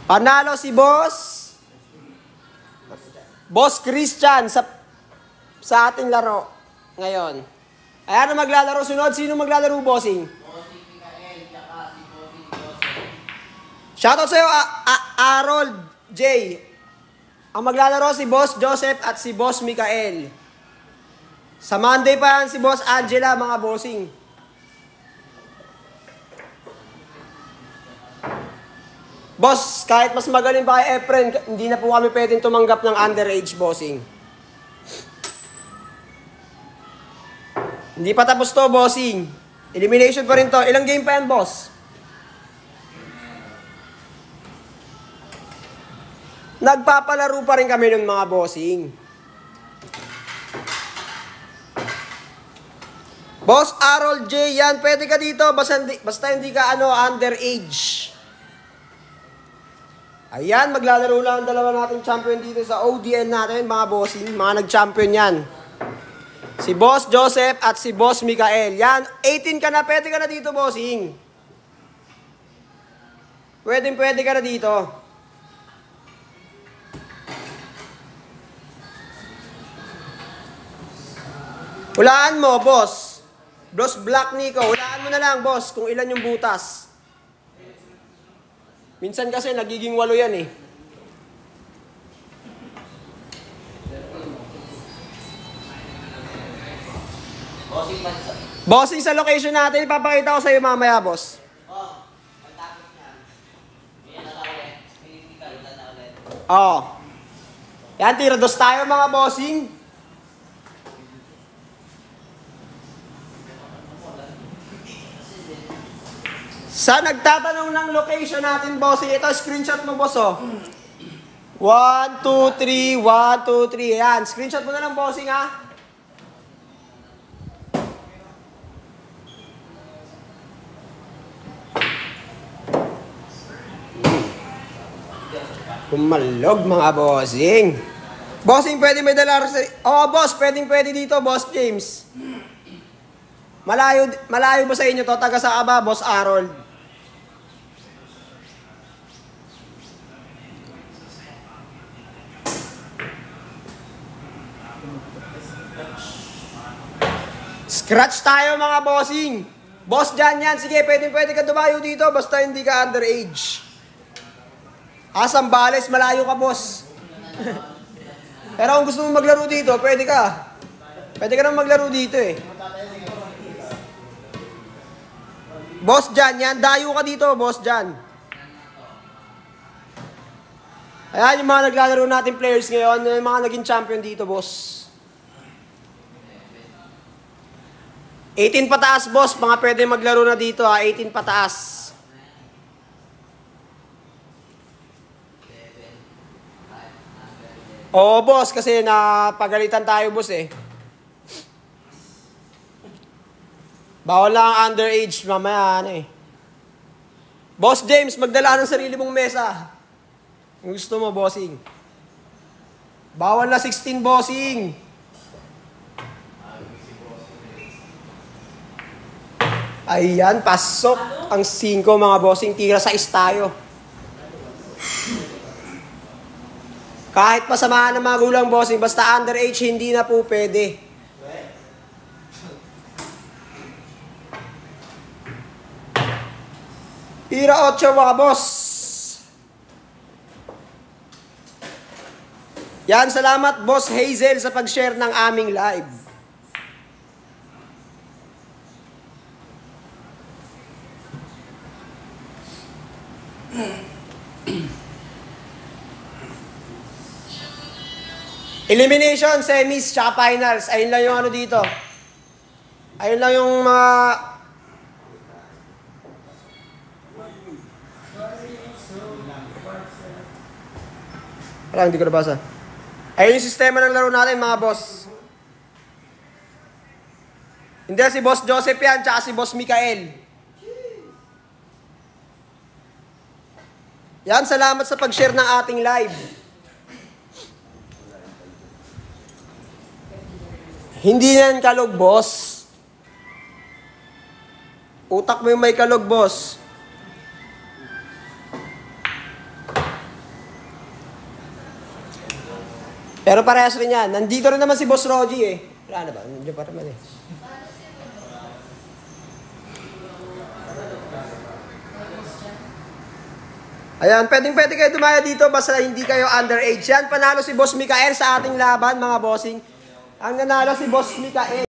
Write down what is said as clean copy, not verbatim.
Panalo si Boss Christian sa ating laro ngayon. Ayan na maglalaro. Sunod, sino maglalaro, bossing? Bossing Mikael, tsaka si Bossing Joseph. Shoutout sa'yo, Harold J. Ang maglalaro si Boss Joseph at si Boss Mikael. Sa Monday pa yan si Boss Angela, mga bossing. Boss, kahit mas magaling pa kay Efren, hindi na po kami pwedeng tumanggap ng underage, bossing. Hindi pa tapos to, bossing. Elimination pa rin to. Ilang game pa yan, boss? Nagpapalaro pa rin kami ng mga bossing. Boss Harold J, yan, pwede ka dito. Basta hindi ka underage. Ayan, maglalaro lang ang dalawa nating champion dito sa ODN natin, mga bossing. Mga nag-champion yan. Si Boss Joseph at si Boss Mikael. Yan, 18 ka na, pwede ka na dito, bossing. Pwede ka na dito. Hulaan mo, boss. Boss Black Nico, hulaan mo na lang, boss, kung ilan yung butas. Minsan kasi nagiging 8 yan eh. Bossing sa location natin, ipapakita ko sa iyo mamaya, boss. Pagtapos niyan. Yan na ulit. Physical na ulit. Yan, tira dos tayo, mga bossing. Sa nagtatanong ng location natin, bossing, ito, screenshot mo, boss, oh. 1, 2, 3, 1, 2, 3. Yan, screenshot mo na lang, bossing, ha. Kumalog, mga bossing. Bossing, pwede may dala sa... boss, pwede dito, Boss James. Malayo ba sa inyo to? Taga sa ba, Boss Harold? Scratch tayo, mga bossing. Boss dyan yan. Sige, pwede ka dumayo dito. Basta hindi ka underage. Asambales, malayo ka, boss. Pero kung gusto mo maglaro dito, pwede ka. Pwede ka nang maglaro dito eh. Boss dyan yan. Dayo ka dito, boss dyan. Ayan yung mga naglalaro natin players ngayon. Yung mga naging champion dito, boss. 18 pataas, boss. Mga pwede maglaro na dito, ha. 18 pataas. Oo, boss. Kasi napagalitan tayo, boss, eh. Bawal lang ang underage. Mamaya, eh. Boss James, magdala ng sarili mong mesa. Kung gusto mo, bossing. Bawal na 16, bossing. Ayan, pasok ang 5, mga bossing. Tira sa tayo. Kahit masamahan ng mga gulang, bossing, basta underage, hindi na po pwede. Tira 8, mga boss. Yan, salamat, Boss Hazel, sa pag-share ng aming live. Elimination, semis, tsaka finals. Ayun lang yung ano dito. Ayun lang yung mga... Wala, hindi ko nabasa. Ayun yung sistema ng laro natin, mga boss. Hindi, si Boss Joseph yan, tsaka si Boss Mikael. Yan, salamat sa pag-share ng ating live. Hindi yan kalog, boss. Utak mo yung may kalog, boss. Pero parehas rin yan. Nandito rin naman si Boss Rogie eh. Wala na ba? Nandiyan pa naman eh. Ayan, pwede kayo tumaya dito basta hindi kayo underage. Yan, panalo si Boss Mikael sa ating laban, mga bossing. Ang nanalo si Boss Mikael.